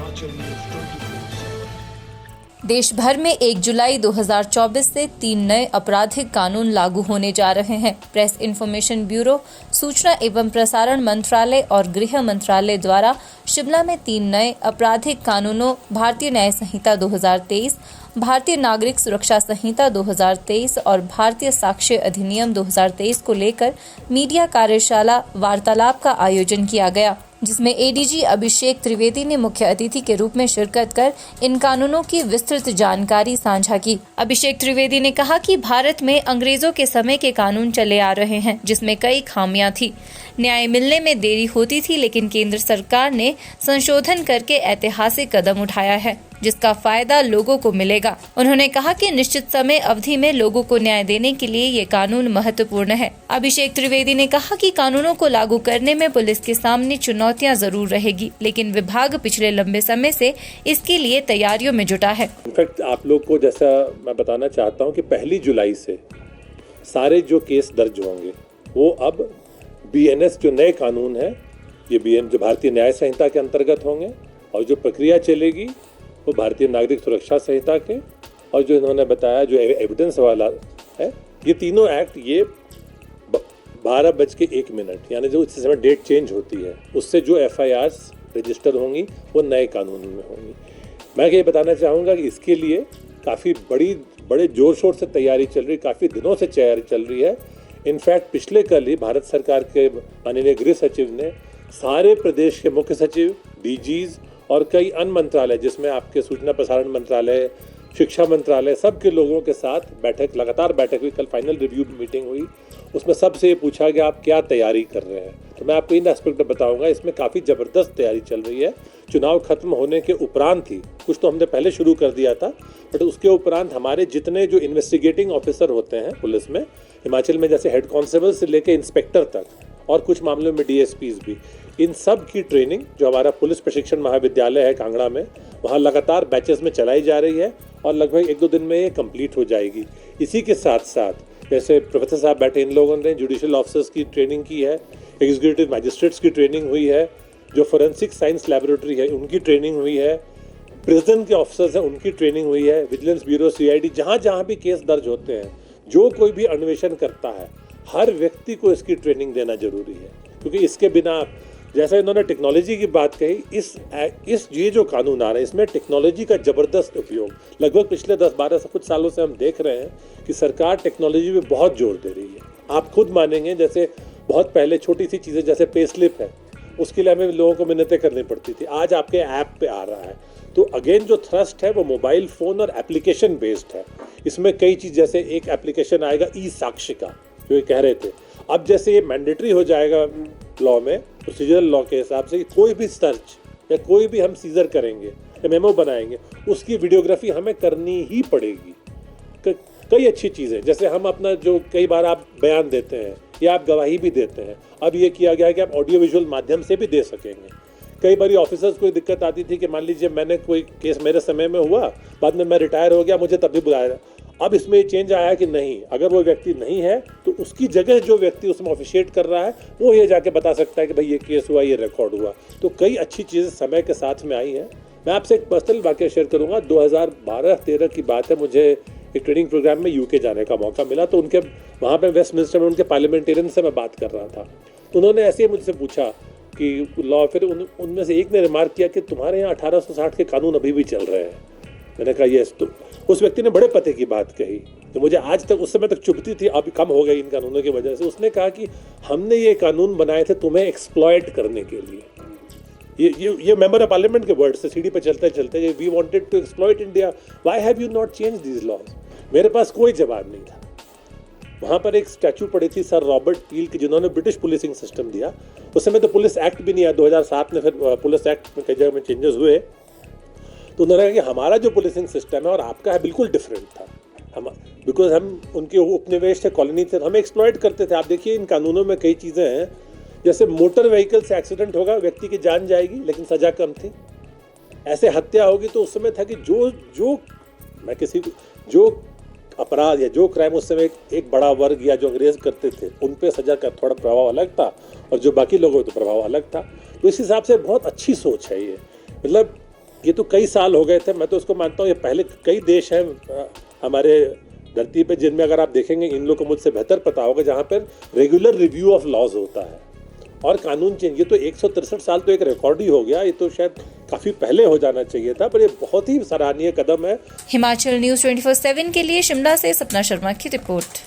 Himachal News 24/7। देश भर में 1 जुलाई 2024 से 3 नए आपराधिक कानून लागू होने जा रहे हैं। प्रेस इन्फॉर्मेशन ब्यूरो, सूचना एवं प्रसारण मंत्रालय और गृह मंत्रालय द्वारा शिमला में 3 नए आपराधिक कानूनों भारतीय न्याय संहिता 2023, भारतीय नागरिक सुरक्षा संहिता 2023 और भारतीय साक्ष्य अधिनियम 2023 को लेकर मीडिया कार्यशाला वार्तालाप का आयोजन किया गया, जिसमें एडीजी अभिषेक त्रिवेदी ने मुख्य अतिथि के रूप में शिरकत कर इन कानूनों की विस्तृत जानकारी साझा की। अभिषेक त्रिवेदी ने कहा कि भारत में अंग्रेजों के समय के कानून चले आ रहे हैं, जिसमें कई खामियां थी। न्याय मिलने में देरी होती थी, लेकिन केंद्र सरकार ने संशोधन करके ऐतिहासिक कदम उठाया है, जिसका फायदा लोगों को मिलेगा। उन्होंने कहा कि निश्चित समय अवधि में लोगों को न्याय देने के लिए ये कानून महत्वपूर्ण है। अभिषेक त्रिवेदी ने कहा कि कानूनों को लागू करने में पुलिस के सामने चुनौतियां जरूर रहेगी, लेकिन विभाग पिछले लंबे समय से इसके लिए तैयारियों में जुटा है। इनफैक्ट आप लोग को जैसा मैं बताना चाहता हूँ कि 1 जुलाई से सारे जो केस दर्ज होंगे वो अब BNS जो नए कानून है, ये BN जो भारतीय न्याय संहिता के अंतर्गत होंगे, और जो प्रक्रिया चलेगी वो भारतीय नागरिक सुरक्षा संहिता के, और जो इन्होंने बताया जो एविडेंस वाला है, ये तीनों एक्ट ये 12:01 यानी जो इस समय डेट चेंज होती है उससे जो FIRs रजिस्टर होंगी वो नए कानून में होंगी। मैं ये बताना चाहूँगा कि इसके लिए काफ़ी बड़े जोर शोर से तैयारी चल रही, काफ़ी दिनों से तैयारी चल रही है। इनफैक्ट पिछले कल ही भारत सरकार के माननीय गृह सचिव ने सारे प्रदेश के मुख्य सचिव, DGs और कई अन्य मंत्रालय, जिसमें आपके सूचना प्रसारण मंत्रालय, शिक्षा मंत्रालय, सबके लोगों के साथ लगातार बैठक हुई। कल फाइनल रिव्यू मीटिंग हुई, उसमें सबसे ये पूछा कि आप क्या तैयारी कर रहे हैं। तो मैं आपको इन एस्पेक्ट में बताऊंगा, इसमें काफ़ी ज़बरदस्त तैयारी चल रही है। चुनाव खत्म होने के उपरांत ही, कुछ तो हमने पहले शुरू कर दिया था, बट उसके उपरांत हमारे जितने जो इन्वेस्टिगेटिंग ऑफिसर होते हैं पुलिस में, हिमाचल में जैसे हेड कांस्टेबल से लेकर इंस्पेक्टर तक, और कुछ मामलों में DSPs भी, इन सब की ट्रेनिंग जो हमारा पुलिस प्रशिक्षण महाविद्यालय है कांगड़ा में, वहाँ लगातार बैचेस में चलाई जा रही है और लगभग 1-2 दिन में ये कंप्लीट हो जाएगी। इसी के साथ साथ जैसे प्रोफेसर साहब बैठे, इन लोगों ने जुडिशियल ऑफिसर्स की ट्रेनिंग की है, एग्जीक्यूटिव मैजिस्ट्रेट्स की ट्रेनिंग हुई है, जो फोरेंसिक साइंस लैबोरेटरी है उनकी ट्रेनिंग हुई है, प्रिजन के ऑफिसर्स हैं उनकी ट्रेनिंग हुई है, विजिलेंस ब्यूरो, CID, जहाँ भी केस दर्ज होते हैं, जो कोई भी अन्वेषण करता है, हर व्यक्ति को इसकी ट्रेनिंग देना जरूरी है। क्योंकि इसके बिना, जैसा इन्होंने टेक्नोलॉजी की बात कही, इस ये जो कानून आ रहे हैं इसमें टेक्नोलॉजी का ज़बरदस्त उपयोग लगभग पिछले 10-12 से कुछ सालों से हम देख रहे हैं कि सरकार टेक्नोलॉजी पे बहुत जोर दे रही है। आप खुद मानेंगे, जैसे बहुत पहले छोटी सी चीज़ें जैसे पे स्लिप है, उसके लिए हमें लोगों को मिन्नतें करनी पड़ती थी, आज आपके ऐप पे आ रहा है। तो अगेन जो थ्रस्ट है वो मोबाइल फ़ोन और एप्लीकेशन बेस्ड है। इसमें कई चीज़, जैसे एक एप्लीकेशन आएगा ई-साक्ष्य का, जो ये कह रहे थे, अब जैसे ये मैंडेटरी हो जाएगा लॉ में, प्रोसीजरल लॉ के हिसाब से, कोई भी सर्च या कोई भी हम सीजर करेंगे या मेमो बनाएंगे, उसकी वीडियोग्राफी हमें करनी ही पड़ेगी। कई अच्छी चीज़ें, जैसे हम अपना जो कई बार आप बयान देते हैं या आप गवाही भी देते हैं, अब ये किया गया है कि आप ऑडियो विजुअल माध्यम से भी दे सकेंगे। कई बार ऑफिसर्स को दिक्कत आती थी कि मान लीजिए मैंने कोई केस मेरे समय में हुआ, बाद में मैं रिटायर हो गया, मुझे तब भी बुलाया। अब इसमें चेंज आया कि नहीं, अगर वो व्यक्ति नहीं है तो उसकी जगह जो व्यक्ति उसमें ऑफिशिएट कर रहा है वो ये जाके बता सकता है कि भाई ये केस हुआ, ये रिकॉर्ड हुआ। तो कई अच्छी चीज़ें समय के साथ में आई हैं। मैं आपसे एक पर्सनल वाकया शेयर करूँगा। 2012-13 की बात है, मुझे एक ट्रेनिंग प्रोग्राम में UK जाने का मौका मिला। तो उनके वहाँ पर वेस्टमिंस्टर में उनके पार्लियामेंटेरियन से मैं बात कर रहा था, तो उन्होंने ऐसे ही मुझसे पूछा कि लॉ, फिर उनमें से एक ने रिमार्क किया कि तुम्हारे यहाँ 1860 के कानून अभी भी चल रहे हैं। मैंने कहा यस। तो उस व्यक्ति ने बड़े पते की बात कही, तो मुझे आज तक, उस समय तक चुभती थी, अभी कम हो गई इन कानूनों की वजह से। उसने कहा कि हमने ये कानून बनाए थे तुम्हें एक्सप्लॉइट करने के लिए। ये मेंबर ऑफ पार्लियामेंट के वर्ड से सीढ़ी पे चलते चलते, we wanted to exploit India, why have you not change these laws. मेरे पास कोई जवाब नहीं था। वहाँ पर एक स्टैचू पड़ी थी सर रॉबर्ट पील की, जिन्होंने ब्रिटिश पुलिसिंग सिस्टम दिया। उस समय तो पुलिस एक्ट भी नहीं आया, 2007 में फिर पुलिस एक्ट में कई जगह में चेंजेस हुए। तो उन्होंने कहा कि हमारा जो पुलिसिंग सिस्टम है और आपका है बिल्कुल डिफरेंट था। हम बिकॉज हम उनके उपनिवेश थे, कॉलोनी थे, हमें एक्सप्लॉइट करते थे। आप देखिए इन कानूनों में कई चीज़ें हैं, जैसे मोटर व्हीकल से एक्सीडेंट होगा, व्यक्ति की जान जाएगी लेकिन सज़ा कम थी। ऐसे हत्या होगी तो उस समय था कि जो अपराध या जो क्राइम उस समय एक बड़ा वर्ग या जो अंग्रेज करते थे उन पे सजा का थोड़ा प्रभाव अलग था और जो बाकी लोगों तो प्रभाव अलग था। तो इस हिसाब से बहुत अच्छी सोच है ये। मतलब ये तो कई साल हो गए थे। मैं तो उसको मानता हूँ ये पहले कई देश हैं हमारे धरती पे जिनमें अगर आप देखेंगे, इन लोगों को मुझसे बेहतर पता होगा, जहाँ पर रेगुलर रिव्यू ऑफ लॉज होता है और कानून चेंज। ये तो 163 साल तो एक रिकॉर्ड ही हो गया। ये तो शायद काफी पहले हो जाना चाहिए था, पर ये बहुत ही सराहनीय कदम है। हिमाचल न्यूज़ 24/7 के लिए शिमला से सपना शर्मा की रिपोर्ट।